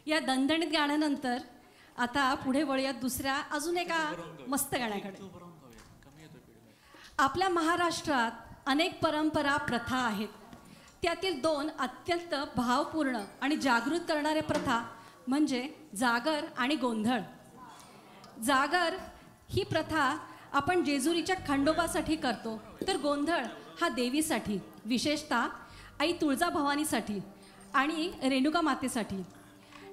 या दणदणीत गाण्यानंतर आता पुढे वळूयात दुसऱ्या अजून एका मस्त गाण्याकडे. आपल्या महाराष्ट्रात अनेक परंपरा प्रथा आहेत. त्यातील 2 अत्यंत भावपूर्ण आणि जागृत करणाऱ्या प्रथा म्हणजे जागर आणि गोंधळ. जागर ही प्रथा आपण जेजुरीच्या खंडोबासाठी करतो, तर गोंधळ हा देवीसाठी, विशेषतः आई तुळजाभवानीसाठी आणि रेणुका मातेसाठी.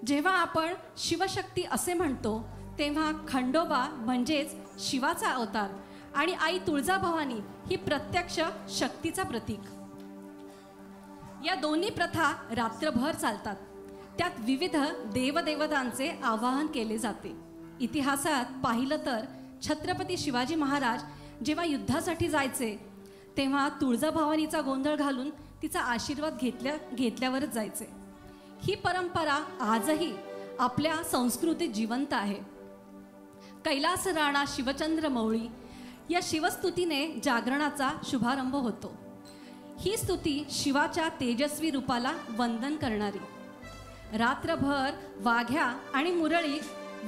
जेव्हा आपण शिवशक्ती असे म्हणतो तेव्हा खंडोबा म्हणजेच शिवाचा अवतार आणि आई तुळजाभवानी ही प्रत्यक्ष शक्तीचा प्रतीक. या दोन्ही प्रथा रात्रभर चालतात. त्यात विविध देवदेवतांचे आवाहन केले जाते. इतिहासात पाहिलं तर छत्रपती शिवाजी महाराज जेव्हा युद्धासाठी जायचे तेव्हा तुळजाभवानीचा गोंधळ घालून तिचा आशीर्वाद घेतल्यावरच जायचे. ही परंपरा आजही आपल्या संस्कृतीत जिवंत आहे. कैलास राणा शिवचंद्र मौळी या शिवस्तुतीने जागरणाचा शुभारंभ होतो. ही स्तुती शिवाच्या तेजस्वी रूपाला वंदन करणारी. रात्रभर वाघ्या आणि मुरळी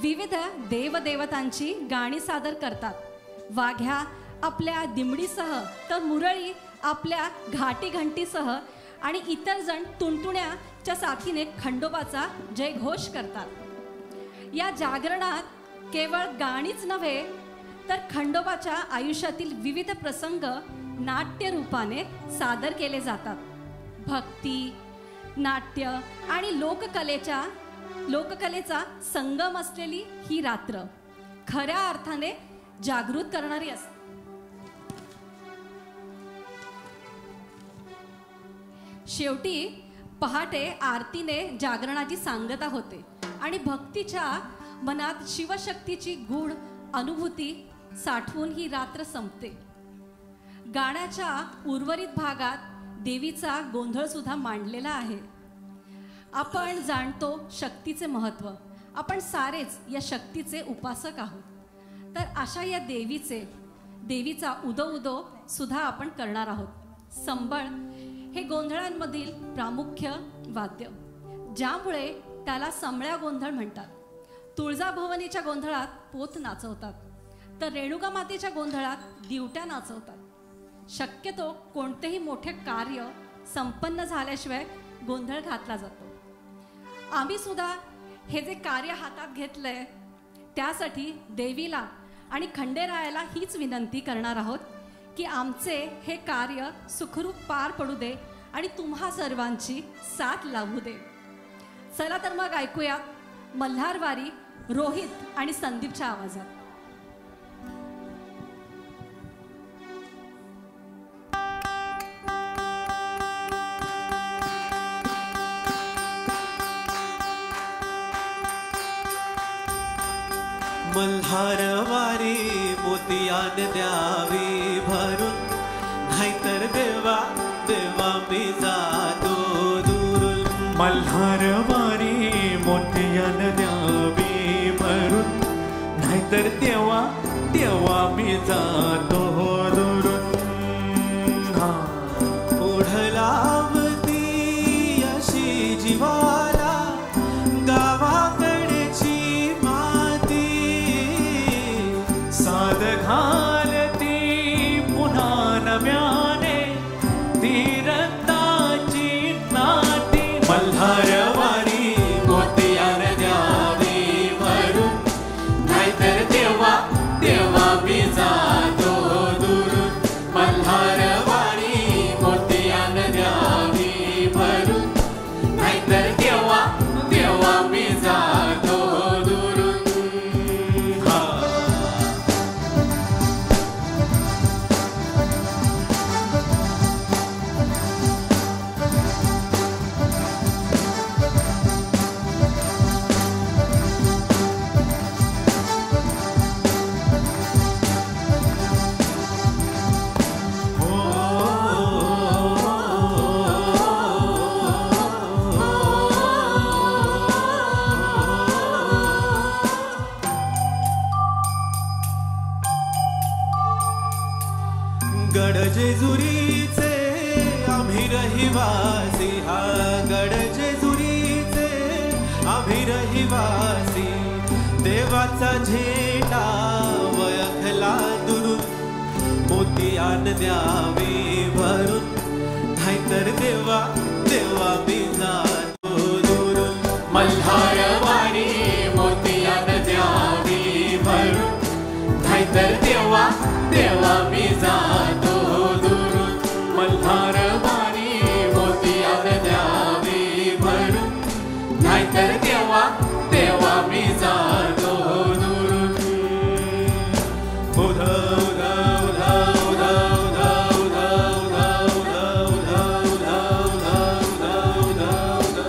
विविध देवदेवतांची गाणी सादर करतात. वाघ्या आपल्या दिमडीसह तर मुरळी आपल्या घाटी घंटीसह आणि इतर जण तुणतुण्याच्या साथीने खंडोबाचा जयघोष करतात. या जागरणात केवळ गाणीच नव्हे तर खंडोबाच्या आयुष्यातील विविध प्रसंग नाट्य रूपाने सादर केले जातात. भक्ती, नाट्य आणि लोककलेचा संगम असलेली ही रात्र खऱ्या अर्थाने जागृत करणारी असते. शेवटी पहाटे आरतीने जागरणाची सांगता होते आणि भक्तीच्या मनात शिवशक्तीची गूढ अनुभूती साठवून ही रात्र संपते. गाण्याच्या उर्वरित भागात देवीचा गोंधळ सुद्धा मांडलेला आहे. आपण जाणतो शक्तीचे महत्त्व. आपण सारेच या शक्तीचे उपासक आहोत. तर अशा या देवीचा उदो उदो सुद्धा आपण करणार आहोत. संबळ हे गोंधळांमधील प्रामुख्य वाद्य, ज्यामुळे त्याला समळ्या गोंधळ म्हणतात. तुळजाभवानीच्या गोंधळात पोत नाचवतात, तर रेणुका मातेच्या गोंधळात दिवट्या नाचवतात. शक्यतो कोणतेही मोठे कार्य संपन्न झाल्याशिवाय गोंधळ घातला जातो. आम्ही सुद्धा हे जे कार्य हातात घेतलंय त्यासाठी देवीला आणि खंडेरायाला हीच विनंती करणार आहोत की आमचे हे कार्य सुखरूप पार पडू दे आणि तुम्हा सर्वांची साथ लावू दे. चला तर मग ऐकूया मल्हारवारी रोहित आणि संदीपच्या आवाजात. मल्हारवारी मोतियान द्यावी भरून, नाहीतर देवा देवा मी जातो दुरून. मल्हारवारी मोतियान द्यावी भरून, नाहीतर देवा देवा मी जातो दुरून. ओढलावती अशी जीवाला गावाकडची माती, साद घालती पुन्हा नव्याने ती रक्ताची नाती. मल्हारवारी मोतियान द्यावी भरून, नाहीतर देवा देवा मी जातो दुरून. मल्हारवारी मोतियान द्यावी रहिवासी देवाचा झेंडा वळखला दुरून मोतियान द्यावे भरून नाहीतर देवा देवा मी जातो दुरून मल्हारवाणी मोतियान द्यावी भरून नाहीतर देवा देवा मी जातो दुरून मल्हारवाणी मोतियान द्यावी भरून नाहीतर देवा देवा मी जातो दुरून उधा उधा उधा उधा उधा उधा उधा उधा उधा उधा उधा उधा उधा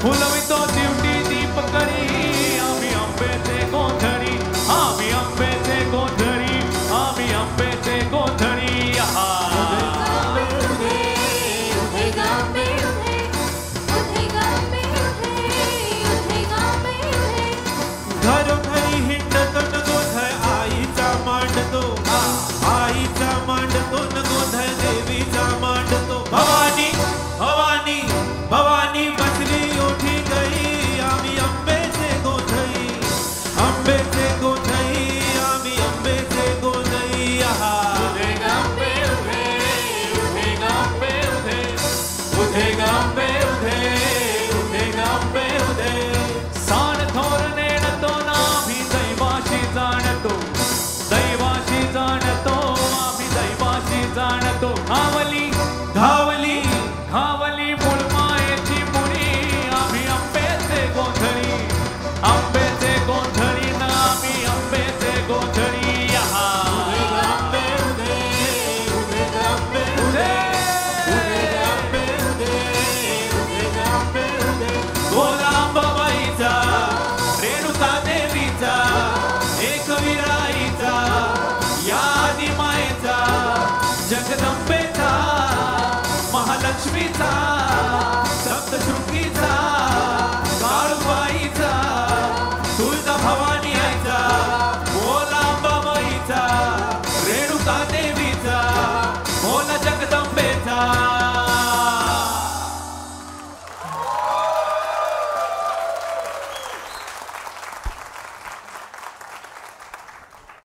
फुलवितो दिवटी दीपकरी आम्ही आंब्याचे गोंधळी आम्ही आंब्याचे गोंधळी आम्ही आंब्याचे गोंधळी घरोघरी हिंडतो न गोंधळ आईचा मांडतो आईचा मांडतो न गोंधळ देवीचा मांडतो भवानी भवानी भवानी बसली उठी गई आम्ही आंब्याचे गोंधळी आंब्याचे गोंधळी आम्ही आंब्याचे गोंधळी उधे गांबे उधे उधे गांबे उधे उधे गांबे उधे उधे गांबे उधे साण थोर नेणतो नाभी दैवाशी जाणतो दैवाशी जाणतो आम्ही दैवाशी जाणतो घावली धावली घावली मुळमायेची मुळी आम्ही आंब्याचे गोंधळी आंब्याचे गोंधळी ना आम्ही आंब्याचे गोंधळी गोलांबाबाईचा रेणुका देवीचा एकविराईचा या आदिमायेचा जगदंबेचा महालक्ष्मीचा